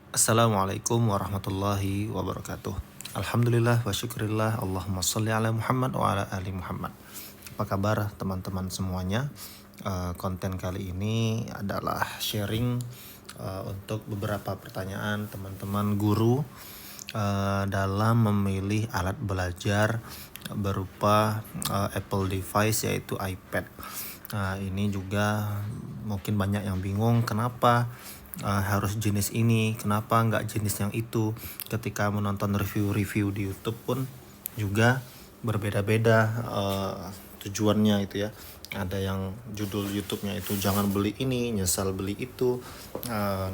Assalamualaikum warahmatullahi wabarakatuh. Alhamdulillah wa syukurillah, Allahumma sholli ala Muhammad wa ala ali Muhammad. Apa kabar teman-teman semuanya? Konten kali ini adalah sharing untuk beberapa pertanyaan teman-teman guru dalam memilih alat belajar berupa Apple device yaitu iPad. Ini juga mungkin banyak yang bingung kenapa harus jenis ini, kenapa nggak jenis yang itu. Ketika menonton review-review di YouTube pun juga berbeda-beda tujuannya itu ya. Ada yang judul YouTube-nya itu jangan beli ini, nyesal beli itu,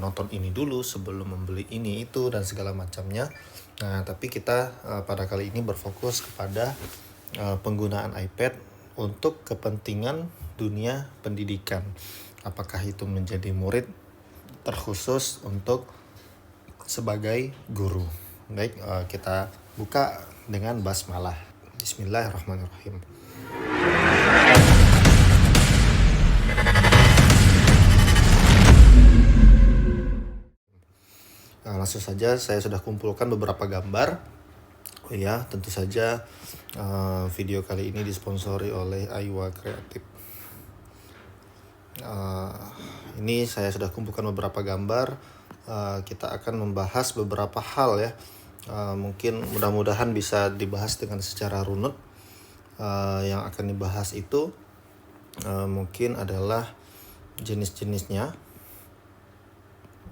nonton ini dulu sebelum membeli ini itu dan segala macamnya. Nah, tapi kita pada kali ini berfokus kepada penggunaan iPad untuk kepentingan dunia pendidikan. Apakah itu menjadi murid terkhusus untuk sebagai guru. Baik, kita buka dengan basmalah. Bismillahirrahmanirrahim. Nah, langsung saja saya sudah kumpulkan beberapa gambar. Oh ya, tentu saja video kali ini disponsori oleh Aiwa Kreatif. Ini saya sudah kumpulkan beberapa gambar. Kita akan membahas beberapa hal ya. Mungkin mudah-mudahan bisa dibahas dengan secara runut. Yang akan dibahas itu mungkin adalah jenis-jenisnya.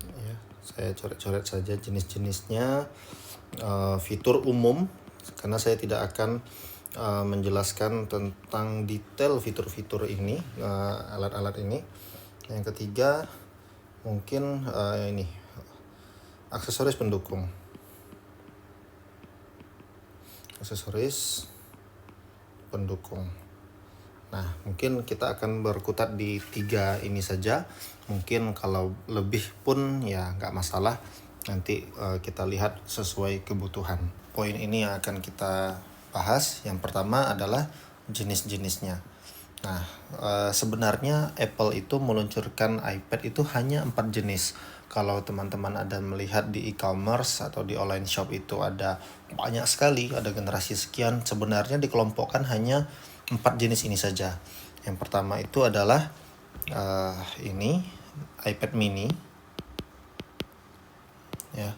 Ya, saya coret-coret saja jenis-jenisnya. Fitur umum, karena saya tidak akan menjelaskan tentang detail fitur-fitur ini, alat-alat ini. Yang ketiga mungkin ini aksesoris pendukung. Nah, mungkin kita akan berkutat di 3 ini saja. Mungkin kalau lebih pun ya nggak masalah. Nanti kita lihat sesuai kebutuhan. Poin ini yang akan kita bahas. Yang pertama adalah jenis-jenisnya. Nah, sebenarnya Apple itu meluncurkan iPad itu hanya 4 jenis. Kalau teman-teman ada melihat di e-commerce atau di online shop itu ada banyak sekali, ada generasi sekian. Sebenarnya dikelompokkan hanya 4 jenis ini saja. Yang pertama itu adalah ini iPad mini. Ya.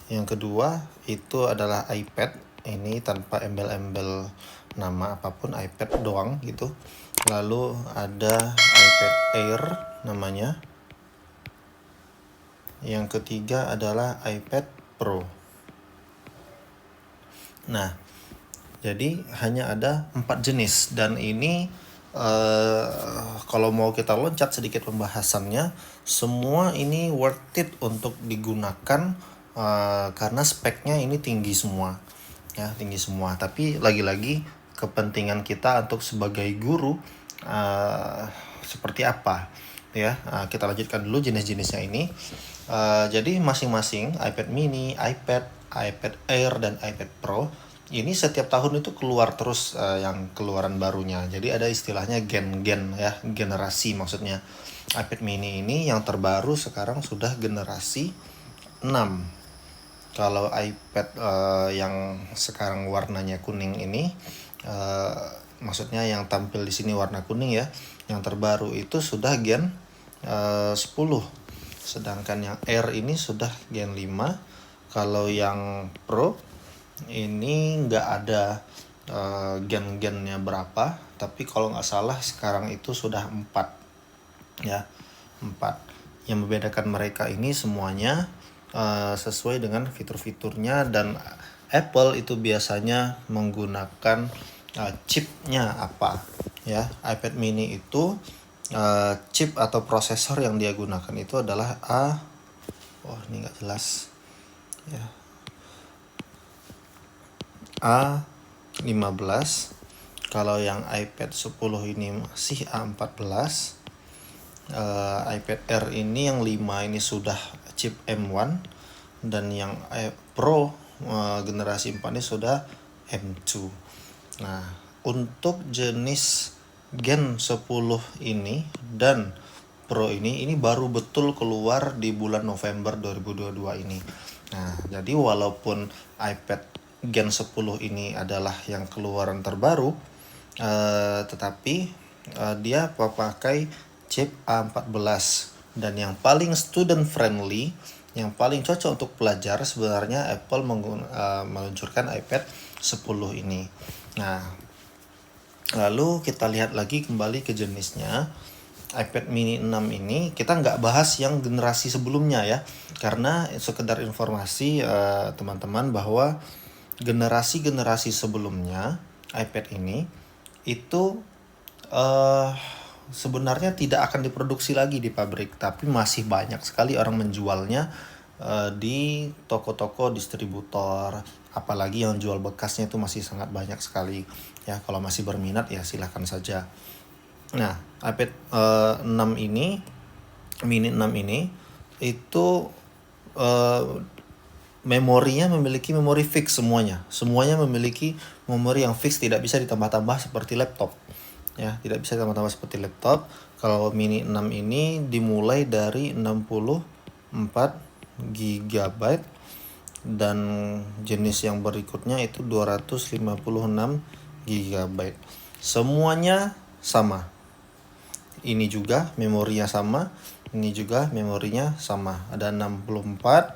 Yang kedua itu adalah iPad, ini tanpa embel-embel nama apapun, iPad doang gitu. Lalu ada iPad Air namanya. Yang ketiga adalah iPad Pro. Nah, jadi hanya ada 4 jenis dan ini kalau mau kita loncat sedikit pembahasannya, semua ini worth it untuk digunakan karena speknya ini tinggi semua. Ya, tinggi semua. Tapi lagi-lagi kepentingan kita untuk sebagai guru seperti apa? Ya, kita lanjutkan dulu jenis-jenisnya ini. Jadi masing-masing iPad mini, iPad Air dan iPad Pro ini setiap tahun itu keluar terus yang keluaran barunya. Jadi ada istilahnya gen-gen ya, generasi maksudnya. iPad mini ini yang terbaru sekarang sudah generasi 6. Kalau iPad yang sekarang warnanya kuning ini, maksudnya yang tampil di sini warna kuning ya, yang terbaru itu sudah gen 10. Sedangkan yang Air ini sudah gen 5. Kalau yang Pro ini nggak ada gen-gennya berapa, tapi kalau nggak salah sekarang itu sudah 4 ya, 4. Yang membedakan mereka ini semuanya sesuai dengan fitur-fiturnya, dan Apple itu biasanya menggunakan chipnya apa ya. iPad mini itu chip atau prosesor yang dia gunakan itu adalah ini nggak jelas ya, A15. Kalau yang iPad 10 ini masih A14. iPad Air ini yang 5 ini sudah chip M1, dan yang Pro generasi 4 ini sudah M2. Nah, untuk jenis Gen 10 ini dan Pro ini baru betul keluar di bulan November 2022 ini. Nah, jadi walaupun iPad Gen 10 ini adalah yang keluaran terbaru, tetapi dia pakai chip A14, dan yang paling student friendly, yang paling cocok untuk pelajar sebenarnya Apple meluncurkan iPad 10 ini. Nah, lalu kita lihat lagi kembali ke jenisnya. iPad mini 6 ini kita nggak bahas yang generasi sebelumnya ya, karena sekedar informasi teman-teman bahwa generasi-generasi sebelumnya iPad ini itu sebenarnya tidak akan diproduksi lagi di pabrik, tapi masih banyak sekali orang menjualnya di toko-toko distributor, apalagi yang jual bekasnya itu masih sangat banyak sekali ya. Kalau masih berminat ya silahkan saja. Nah, iPad 6 ini, mini 6 ini itu memorinya memiliki memori fix semuanya. Semuanya memiliki memori yang fix, tidak bisa ditambah-tambah seperti laptop. Ya, tidak bisa ditambah-tambah seperti laptop. Kalau mini 6 ini dimulai dari 64 GB, dan jenis yang berikutnya itu 256 GB. Semuanya sama. Ini juga memorinya sama, ini juga memorinya sama. Ada 64,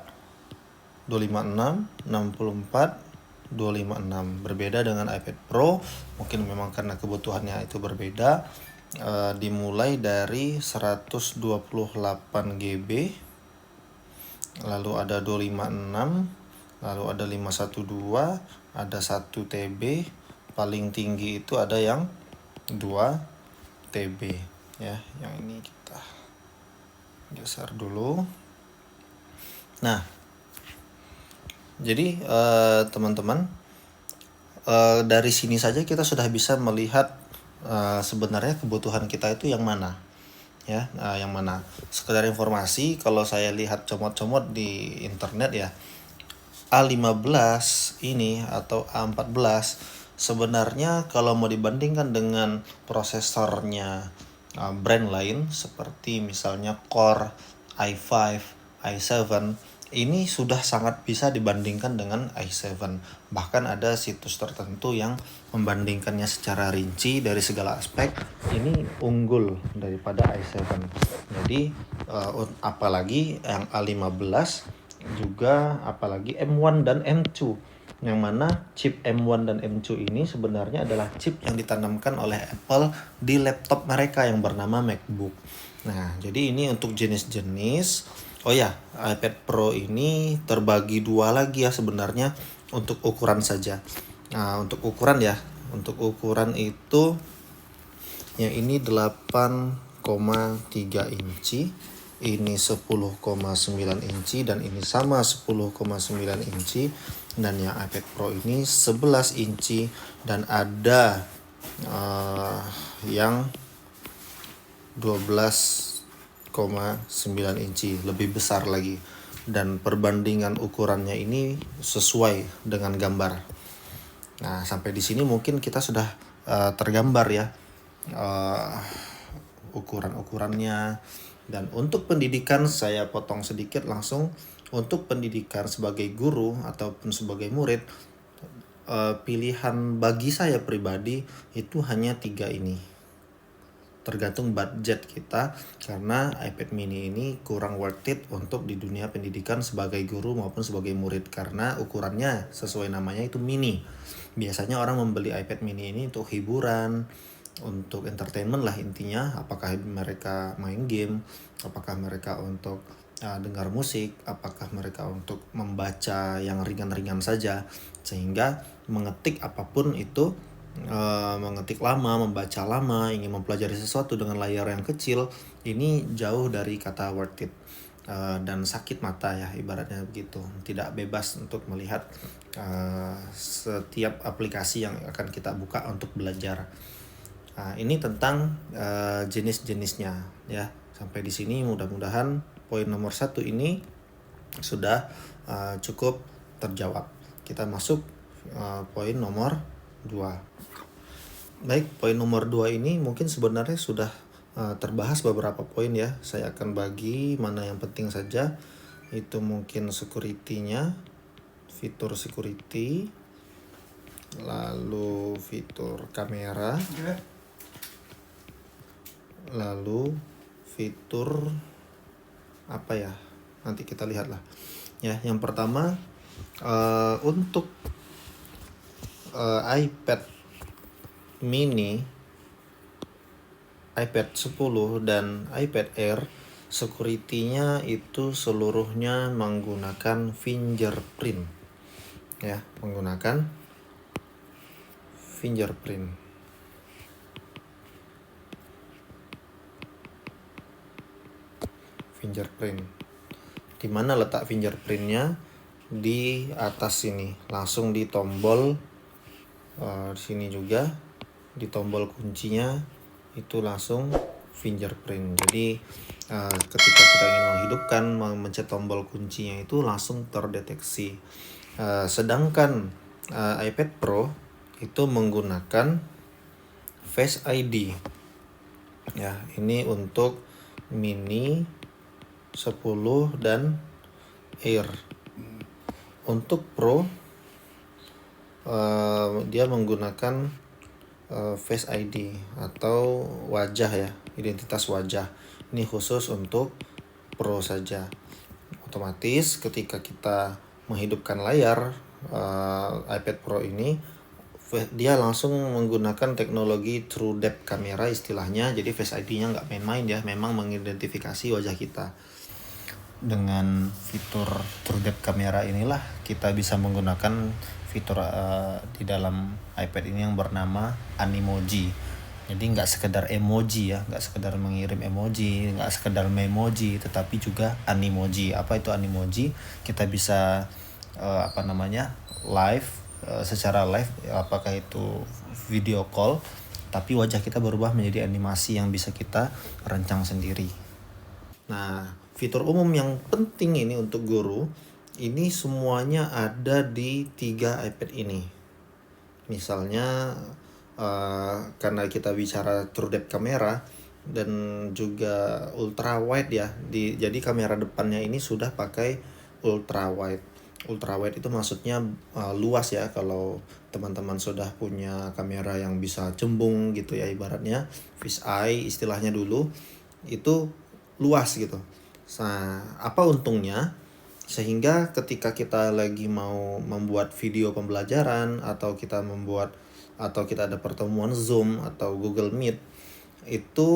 256, 64, 256. Berbeda dengan iPad Pro, mungkin memang karena kebutuhannya itu berbeda. Dimulai dari 128 GB, lalu ada 256, lalu ada 512, ada 1 TB, paling tinggi itu ada yang 2 TB ya. Yang ini kita geser dulu. Nah, jadi teman-teman, dari sini saja kita sudah bisa melihat sebenarnya kebutuhan kita itu yang mana ya. Yang mana, sekedar informasi, kalau saya lihat comot-comot di internet ya, A15 ini atau A14 sebenarnya kalau mau dibandingkan dengan prosesornya brand lain seperti misalnya Core i5, i7, ini sudah sangat bisa dibandingkan dengan i7. Bahkan ada situs tertentu yang membandingkannya secara rinci dari segala aspek, ini unggul daripada i7. Jadi apalagi yang A15, juga apalagi M1 dan M2, yang mana chip M1 dan M2 ini sebenarnya adalah chip yang ditanamkan oleh Apple di laptop mereka yang bernama MacBook. Nah, jadi ini untuk jenis-jenis. Oh ya, iPad Pro ini terbagi dua lagi ya sebenarnya untuk ukuran saja. Nah, untuk ukuran ya, untuk ukuran itu yang ini 8,3 inci, ini 10,9 inci, dan ini sama 10,9 inci. Dan yang iPad Pro ini 11 inci, dan ada yang 12,9 inci, lebih besar lagi. Dan perbandingan ukurannya ini sesuai dengan gambar. Nah, sampai di sini mungkin kita sudah tergambar ya ukuran-ukurannya. Dan untuk pendidikan saya potong sedikit langsung. Untuk pendidikan sebagai guru ataupun sebagai murid, pilihan bagi saya pribadi itu hanya 3 ini. Tergantung budget kita, karena iPad mini ini kurang worth it untuk di dunia pendidikan sebagai guru maupun sebagai murid, karena ukurannya sesuai namanya itu mini. Biasanya orang membeli iPad mini ini untuk hiburan, untuk entertainment lah intinya. Apakah mereka main game, apakah mereka untuk dengar musik, apakah mereka untuk membaca yang ringan-ringan saja, sehingga mengetik apapun itu, mengetik lama, membaca lama, ingin mempelajari sesuatu dengan layar yang kecil, ini jauh dari kata worth it. Dan sakit mata ya, ibaratnya begitu. Tidak bebas untuk melihat setiap aplikasi yang akan kita buka untuk belajar. Ini tentang jenis-jenisnya ya. Sampai di sini mudah-mudahan poin nomor 1 ini sudah cukup terjawab. Kita masuk poin nomor 2. Baik, poin nomor 2 ini mungkin sebenarnya sudah terbahas beberapa poin ya. Saya akan bagi mana yang penting saja. Itu mungkin security-nya, fitur security, lalu fitur kamera, lalu fitur apa ya, nanti kita lihat lah ya. Yang pertama untuk iPad mini, iPad 10 dan iPad Air, security-nya itu seluruhnya menggunakan fingerprint ya, menggunakan fingerprint. Di mana letak fingerprintnya? Di atas sini, langsung di tombol di sini juga, di tombol kuncinya itu langsung fingerprint. Jadi ketika kita ingin menghidupkan, mencet tombol kuncinya itu langsung terdeteksi. Sedangkan iPad Pro itu menggunakan Face ID ya. Ini untuk mini, 10 dan Air. Untuk Pro dia menggunakan Face ID atau wajah ya, identitas wajah. Ini khusus untuk Pro saja. Otomatis ketika kita menghidupkan layar iPad Pro ini, dia langsung menggunakan teknologi True Depth Camera istilahnya. Jadi Face ID-nya nggak main-main ya, memang mengidentifikasi wajah kita. Dengan fitur True Depth Camera inilah kita bisa menggunakan fitur di dalam iPad ini yang bernama Animoji. Jadi nggak sekedar emoji ya, nggak sekedar mengirim emoji, nggak sekedar memoji, tetapi juga Animoji. Apa itu Animoji? Kita bisa live, secara live, apakah itu video call, tapi wajah kita berubah menjadi animasi yang bisa kita rancang sendiri. Nah, fitur umum yang penting ini untuk guru, ini semuanya ada di 3 iPad ini. Misalnya karena kita bicara True Depth Camera dan juga ultra wide ya, jadi kamera depannya ini sudah pakai ultra wide. Ultra wide itu maksudnya luas ya. Kalau teman-teman sudah punya kamera yang bisa cembung gitu ya, ibaratnya fish eye istilahnya dulu, itu luas gitu. Nah, apa untungnya? Sehingga ketika kita lagi mau membuat video pembelajaran, atau kita ada pertemuan Zoom atau Google Meet, itu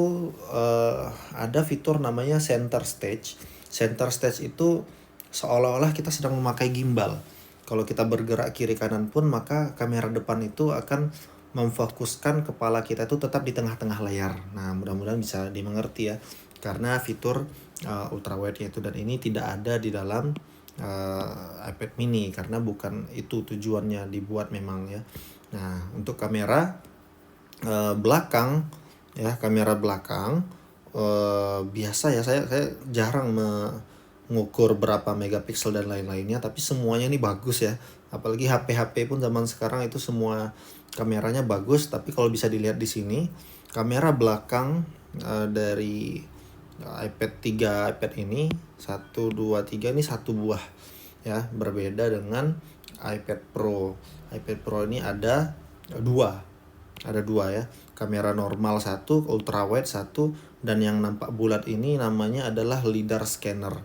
ada fitur namanya center stage. Center stage itu seolah-olah kita sedang memakai gimbal. Kalau kita bergerak kiri kanan pun, maka kamera depan itu akan memfokuskan kepala kita itu tetap di tengah-tengah layar. Nah, mudah-mudahan bisa dimengerti ya. Karena fitur ultra wide yaitu, dan ini tidak ada di dalam iPad mini karena bukan itu tujuannya dibuat memang ya. Nah, untuk kamera belakang ya, kamera belakang biasa ya, saya jarang mengukur berapa megapiksel dan lain-lainnya, tapi semuanya ini bagus ya. Apalagi HP pun zaman sekarang itu semua kameranya bagus. Tapi kalau bisa dilihat di sini, kamera belakang dari iPad 3 iPad ini 1, 2, 3 ini satu buah ya, berbeda dengan iPad Pro. iPad Pro ini ada dua ya, kamera normal satu, ultra wide satu, dan yang nampak bulat ini namanya adalah LiDAR scanner.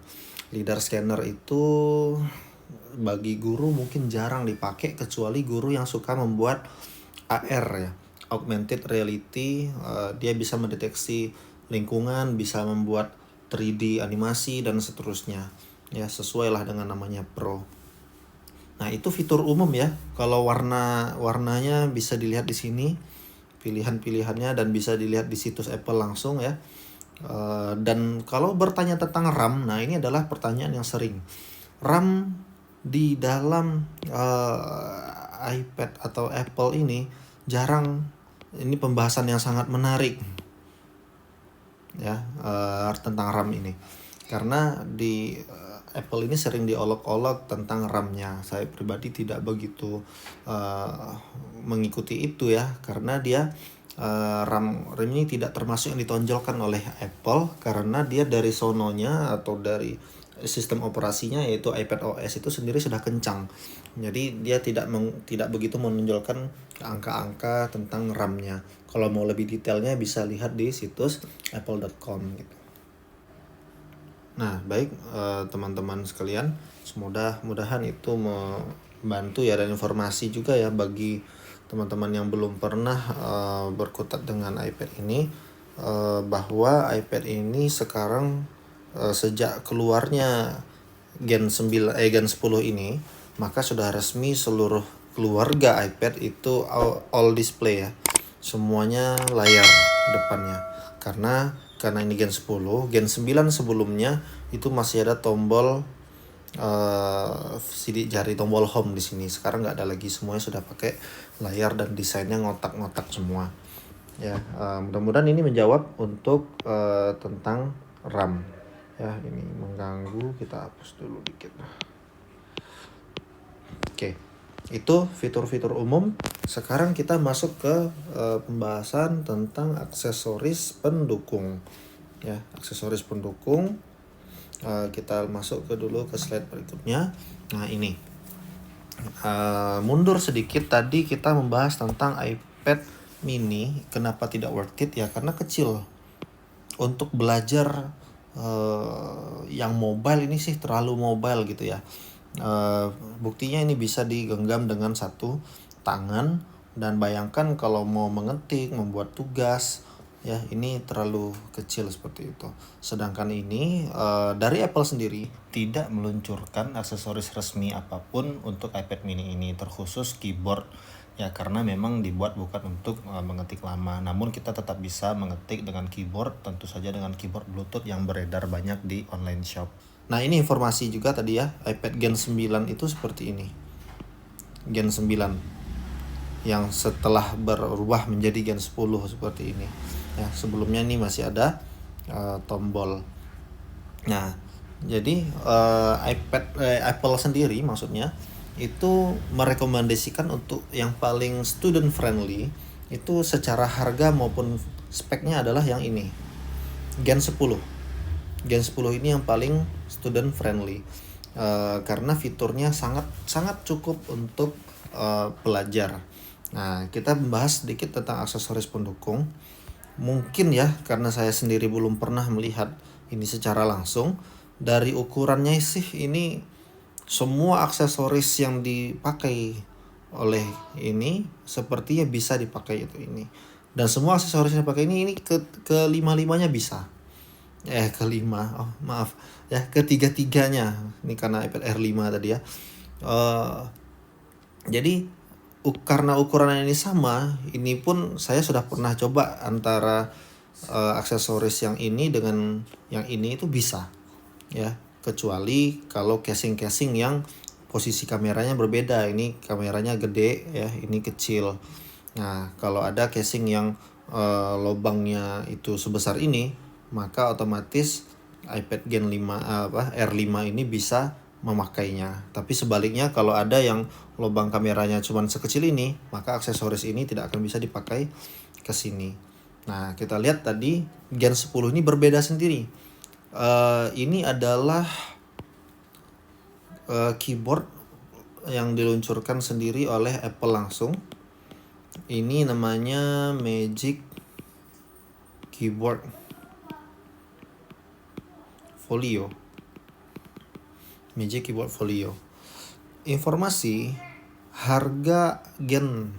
LiDAR scanner itu bagi guru mungkin jarang dipakai, kecuali guru yang suka membuat AR ya, augmented reality. Dia bisa mendeteksi lingkungan, bisa membuat 3D animasi dan seterusnya ya, sesuai lah dengan namanya Pro. Nah, itu fitur umum ya. Kalau warnanya bisa dilihat di sini, pilihan-pilihannya, dan bisa dilihat di situs Apple langsung ya. Dan kalau bertanya tentang RAM, nah ini adalah pertanyaan yang sering. RAM di dalam iPad atau Apple ini jarang, ini pembahasan yang sangat menarik ya, tentang RAM ini. Karena di Apple ini sering diolok-olok tentang RAM-nya. Saya pribadi tidak begitu mengikuti itu ya, karena dia RAM ini tidak termasuk yang ditonjolkan oleh Apple karena dia dari sononya atau dari sistem operasinya yaitu iPadOS itu sendiri sudah kencang. Jadi dia tidak begitu menonjolkan angka-angka tentang RAM-nya. Kalau mau lebih detailnya bisa lihat di situs apple.com gitu. Nah, baik teman-teman sekalian, mudah-mudahan itu membantu ya, dan informasi juga ya bagi teman-teman yang belum pernah berkutat dengan iPad ini, bahwa iPad ini sekarang sejak keluarnya Gen 10 ini, maka sudah resmi seluruh keluarga iPad itu all display ya. Semuanya layar depannya. Karena ini Gen 10, Gen 9 sebelumnya itu masih ada tombol sidik jari, tombol home di sini. Sekarang nggak ada lagi, semuanya sudah pakai layar dan desainnya ngotak-ngotak semua. Ya, mudah-mudahan ini menjawab untuk tentang RAM. Ya, ini mengganggu, kita hapus dulu dikit. Oke, itu fitur-fitur umum. Sekarang kita masuk ke pembahasan tentang aksesoris pendukung. Ya, aksesoris pendukung. Kita masuk dulu ke slide berikutnya. Nah, ini mundur sedikit, tadi kita membahas tentang iPad mini. Kenapa tidak worth it ya? Karena kecil. Untuk belajar yang mobile ini sih terlalu mobile gitu ya. Buktinya ini bisa digenggam dengan satu tangan, dan bayangkan kalau mau mengetik, membuat tugas ya, ini terlalu kecil seperti itu. Sedangkan ini dari Apple sendiri tidak meluncurkan aksesoris resmi apapun untuk iPad mini ini, terkhusus keyboard ya, karena memang dibuat bukan untuk mengetik lama. Namun kita tetap bisa mengetik dengan keyboard, tentu saja dengan keyboard Bluetooth yang beredar banyak di online shop. Nah, ini informasi juga tadi ya, iPad Gen 9 itu seperti ini. Gen 9 yang setelah berubah menjadi Gen 10 seperti ini. Ya, sebelumnya ini masih ada tombol. Nah, jadi Apple sendiri maksudnya itu merekomendasikan untuk yang paling student friendly itu secara harga maupun speknya adalah yang ini, Gen 10. Gen 10 ini yang paling student friendly karena fiturnya sangat cukup untuk pelajar. Nah, kita membahas sedikit tentang aksesoris pendukung. Mungkin ya, karena saya sendiri belum pernah melihat ini secara langsung. Dari ukurannya sih ini semua aksesoris yang dipakai oleh ini sepertinya bisa dipakai itu ini. Dan semua aksesoris yang dipakai ini kelima-limanya bisa. Ketiga-tiganya. Ini karena iPad Air 5 tadi ya. Jadi karena ukuran ini sama, ini pun saya sudah pernah coba antara aksesoris yang ini dengan yang ini itu bisa ya, kecuali kalau casing yang posisi kameranya berbeda. Ini kameranya gede ya, ini kecil. Nah, kalau ada casing yang lubangnya itu sebesar ini, maka otomatis iPad Gen 5 R5 ini bisa memakainya. Tapi sebaliknya, kalau ada yang lubang kameranya cuma sekecil ini, maka aksesoris ini tidak akan bisa dipakai ke sini. Nah, kita lihat tadi Gen 10 ini berbeda sendiri. Ini adalah keyboard yang diluncurkan sendiri oleh Apple langsung. Ini namanya Magic Keyboard Folio. Magic Keyboard Folio. Informasi harga Gen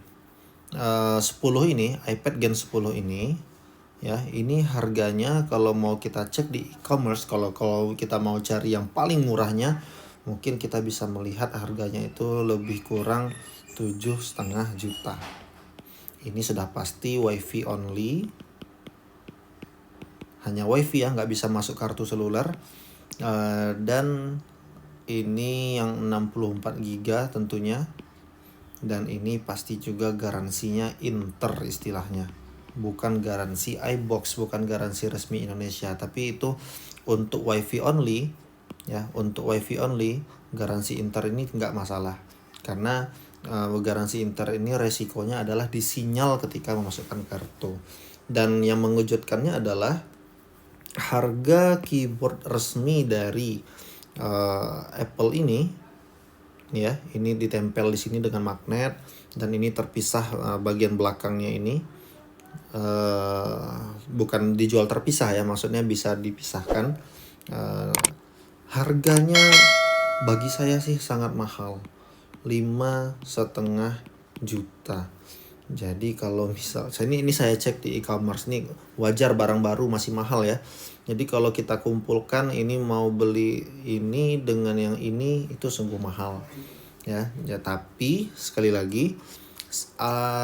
10 ini, iPad Gen 10 ini ya, ini harganya kalau mau kita cek di e-commerce, kalau kita mau cari yang paling murahnya, mungkin kita bisa melihat harganya itu lebih kurang 7,5 juta. Ini sudah pasti WiFi only, hanya WiFi ya, nggak bisa masuk kartu seluler. Dan ini yang 64 GB tentunya, dan ini pasti juga garansinya inter istilahnya, bukan garansi iBox, bukan garansi resmi Indonesia, tapi itu untuk WiFi only ya. Untuk WiFi only garansi inter ini nggak masalah, karena garansi inter ini resikonya adalah di sinyal ketika memasukkan kartu. Dan yang mengejutkannya adalah harga keyboard resmi dari Apple ini ya, ini ditempel di sini dengan magnet dan ini terpisah bagian belakangnya ini. Bukan dijual terpisah ya, maksudnya bisa dipisahkan. Harganya bagi saya sih sangat mahal, 5,5 juta. Jadi kalau misal ini saya cek di e-commerce nih, wajar barang baru masih mahal ya. Jadi kalau kita kumpulkan ini mau beli ini dengan yang ini itu sungguh mahal ya. Tapi sekali lagi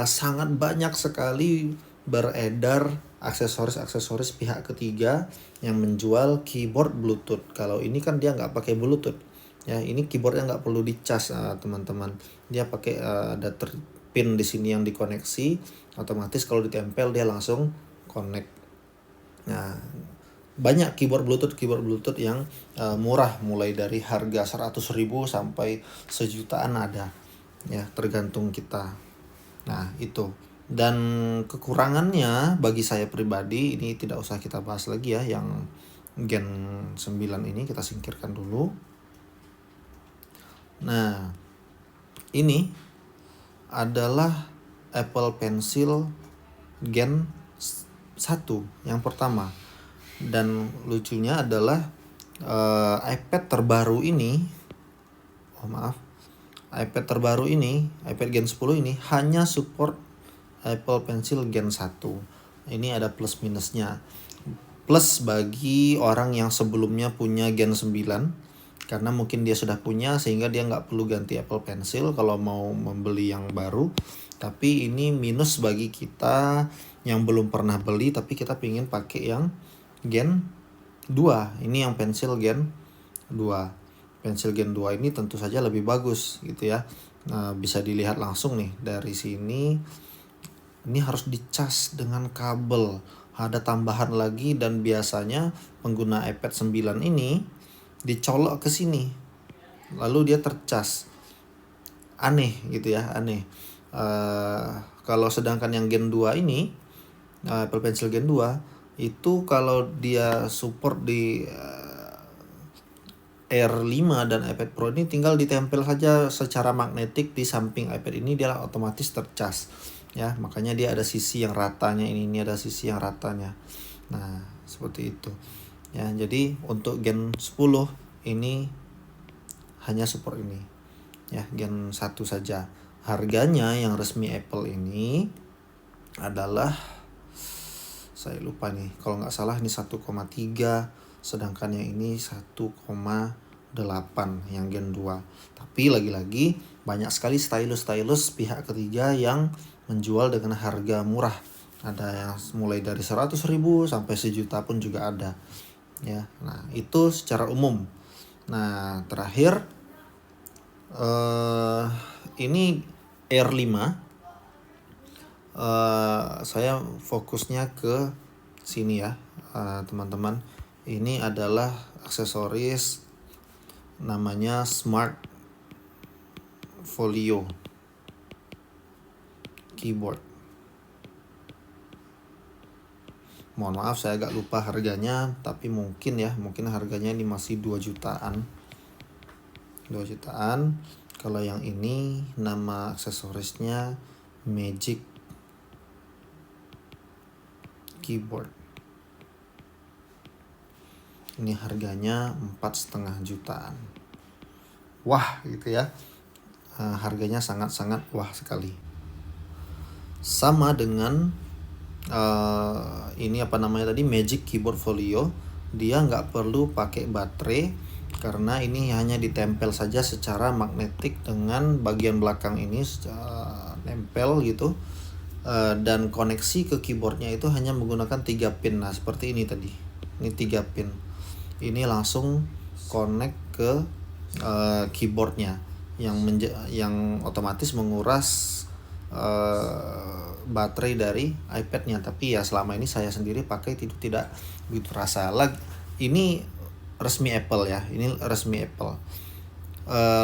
sangat banyak sekali beredar aksesoris pihak ketiga yang menjual keyboard Bluetooth. Kalau ini kan dia nggak pakai Bluetooth ya, ini keyboardnya nggak perlu dicas teman-teman. Dia pakai ada pin di sini yang dikoneksi, otomatis kalau ditempel dia langsung connect. Nah, banyak keyboard Bluetooth yang murah, mulai dari harga 100.000 sampai sejutaan ada ya, tergantung kita. Nah itu. Dan kekurangannya bagi saya pribadi ini tidak usah kita bahas lagi ya, yang Gen 9 ini kita singkirkan dulu. Nah ini adalah Apple Pencil Gen 1 yang pertama. Dan lucunya adalah iPad terbaru ini, iPad terbaru ini, iPad Gen 10 ini hanya support Apple Pencil Gen 1. Ini ada plus minusnya. Plus bagi orang yang sebelumnya punya Gen 9, karena mungkin dia sudah punya sehingga dia nggak perlu ganti Apple Pencil kalau mau membeli yang baru. Tapi ini minus bagi kita yang belum pernah beli tapi kita pingin pakai yang Gen 2. Ini yang Pencil Gen 2. Pencil Gen 2 ini tentu saja lebih bagus gitu ya. Nah, bisa dilihat langsung nih dari sini. Ini harus dicas dengan kabel. Ada tambahan lagi, dan biasanya pengguna iPad 9 ini dicolok ke sini lalu dia tercas. Aneh gitu ya, aneh. Kalau sedangkan yang Gen 2 ini, Apple Pencil Gen 2 itu kalau dia support di Air 5 dan iPad Pro ini tinggal ditempel saja secara magnetik di samping iPad ini, dia otomatis tercas ya. Makanya dia ada sisi yang ratanya, ini ada sisi yang ratanya. Nah seperti itu ya. Jadi untuk Gen 10 ini hanya support ini ya, Gen 1 saja. Harganya yang resmi Apple ini adalah, saya lupa nih, kalau nggak salah ini 1,3, sedangkan yang ini 1,8 yang Gen 2. Tapi lagi-lagi banyak sekali stylus pihak ketiga yang menjual dengan harga murah. Ada yang mulai dari 100.000 sampai sejuta pun juga ada ya. Nah itu secara umum. Nah terakhir ini Air 5. Saya fokusnya ke sini ya teman-teman. Ini adalah aksesoris namanya Smart Folio keyboard. Mohon maaf saya agak lupa harganya, tapi mungkin harganya ini masih 2 jutaan. 2 jutaan. Kalau yang ini nama aksesorisnya Magic Keyboard. Ini harganya 4,5 jutaan. Wah gitu ya. Harganya sangat-sangat wah sekali. Sama dengan ini tadi Magic Keyboard Folio, dia nggak perlu pakai baterai karena ini hanya ditempel saja secara magnetik dengan bagian belakang ini nempel gitu. Dan koneksi ke keyboardnya itu hanya menggunakan 3 pin. Nah seperti ini tadi, ini 3 pin. Ini langsung connect ke keyboardnya yang otomatis menguras baterai dari iPad-nya. Tapi ya selama ini saya sendiri pakai tidak begitu terasa. Ini resmi Apple ya, ini resmi Apple.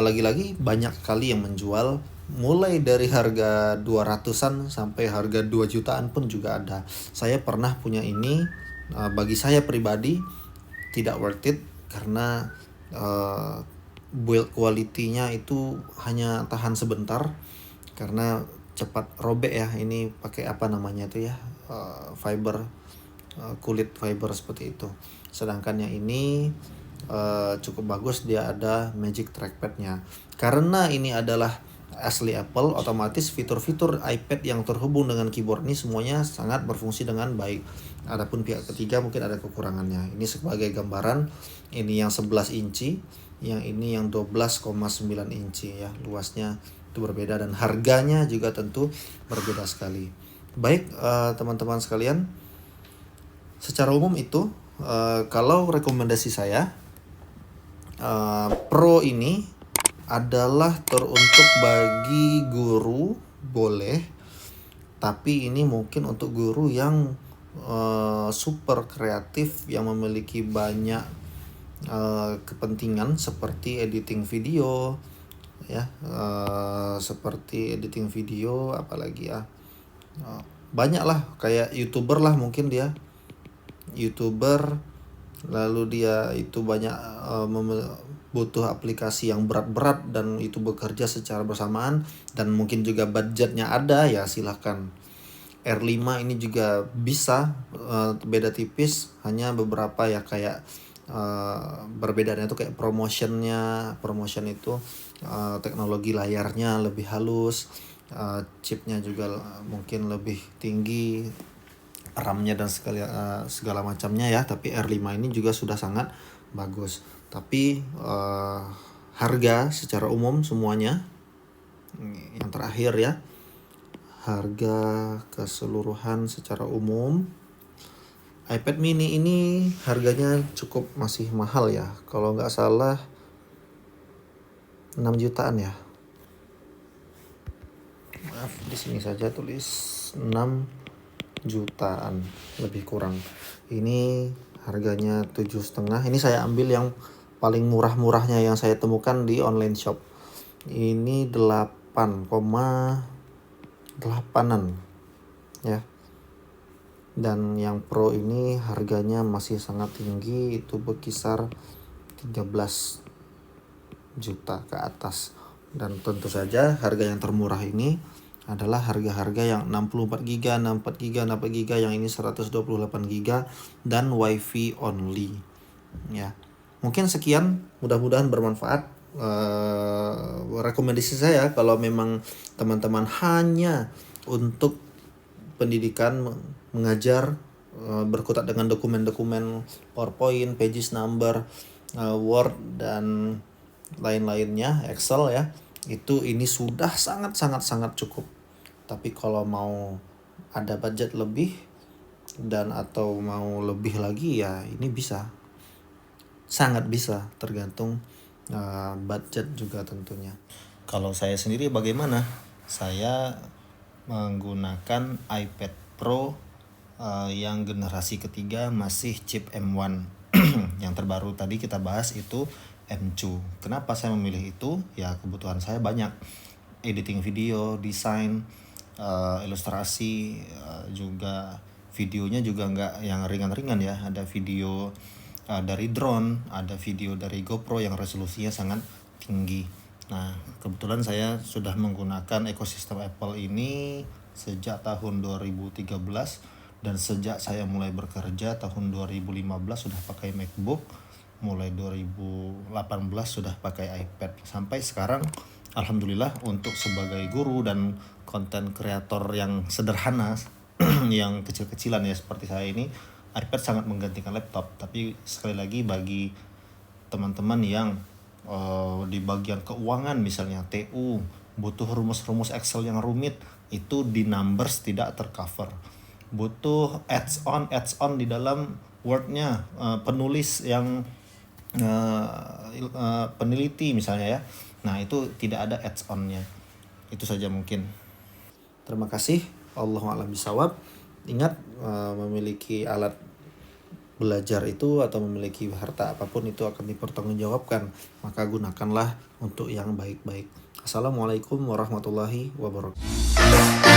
Lagi-lagi banyak sekali yang menjual mulai dari harga 200-an sampai harga 2 jutaan pun juga ada. Saya pernah punya ini, bagi saya pribadi tidak worth it karena build quality-nya itu hanya tahan sebentar karena cepat robek ya. Ini pakai apa namanya itu ya, fiber, kulit fiber seperti itu. Sedangkan yang ini cukup bagus, dia ada magic trackpad-nya. Karena ini adalah asli Apple, otomatis fitur-fitur iPad yang terhubung dengan keyboard ini semuanya sangat berfungsi dengan baik. Adapun pihak ketiga mungkin ada kekurangannya. Ini sebagai gambaran, ini yang 11 inci, yang ini yang 12,9 inci ya. Luasnya itu berbeda dan harganya juga tentu berbeda sekali. Baik, teman-teman sekalian, secara umum itu kalau rekomendasi saya, Pro ini adalah teruntuk bagi guru, boleh, tapi ini mungkin untuk guru yang super kreatif, yang memiliki banyak kepentingan seperti editing video ya, seperti editing video, apalagi ya, banyak lah, kayak YouTuber lah, mungkin dia YouTuber, lalu dia itu banyak butuh aplikasi yang berat-berat dan itu bekerja secara bersamaan, dan mungkin juga budgetnya ada, ya silahkan. R5 ini juga bisa, beda tipis, hanya beberapa ya, kayak perbedaannya itu kayak promotion itu, teknologi layarnya lebih halus, chipnya juga mungkin lebih tinggi, RAM-nya dan segala macamnya ya. Tapi R5 ini juga sudah sangat bagus. Tapi harga secara umum semuanya, yang terakhir ya, harga keseluruhan secara umum iPad mini ini harganya cukup masih mahal ya. Kalau nggak salah 6 jutaan ya. Maaf, di sini saja tulis 6 jutaan lebih kurang. Ini harganya 7,5. Ini saya ambil yang paling murah-murahnya yang saya temukan di online shop. Ini 8,8an ya. Dan yang Pro ini harganya masih sangat tinggi, itu berkisar 13 juta ke atas. Dan tentu saja harga yang termurah ini adalah harga-harga yang 64 GB, 64 GB, 64 GB, yang ini 128 GB dan WiFi only ya. Mungkin sekian, mudah-mudahan bermanfaat rekomendasi saya. Kalau memang teman-teman hanya untuk pendidikan, mengajar, berkutat dengan dokumen-dokumen PowerPoint, pages number, Word dan lain-lainnya, Excel ya, itu ini sudah sangat cukup. Tapi kalau mau ada budget lebih dan atau mau lebih lagi ya, ini bisa, sangat bisa, tergantung budget juga tentunya. Kalau saya sendiri bagaimana? Saya menggunakan iPad Pro yang generasi ketiga, masih chip M1. Yang terbaru tadi kita bahas itu M2. Kenapa saya memilih itu? Ya kebutuhan saya banyak, editing video, desain, ilustrasi, juga videonya juga nggak yang ringan-ringan ya. Ada video dari drone, ada video dari GoPro yang resolusinya sangat tinggi. Nah, kebetulan saya sudah menggunakan ekosistem Apple ini sejak tahun 2013, dan sejak saya mulai bekerja tahun 2015 sudah pakai MacBook, mulai 2018 sudah pakai iPad, sampai sekarang alhamdulillah untuk sebagai guru dan konten kreator yang sederhana yang kecil-kecilan ya seperti saya ini, iPad sangat menggantikan laptop. Tapi sekali lagi, bagi teman-teman yang di bagian keuangan misalnya TU, butuh rumus-rumus Excel yang rumit, itu di Numbers tidak tercover. Butuh ads-on di dalam Word-nya, penulis yang peneliti misalnya ya, nah itu tidak ada ads-on-nya. Itu saja mungkin. Terima kasih. Allahu a'lam bishawab. Ingat, memiliki alat belajar itu atau memiliki harta apapun itu akan dipertanggungjawabkan, maka gunakanlah untuk yang baik-baik. Assalamualaikum warahmatullahi wabarakatuh.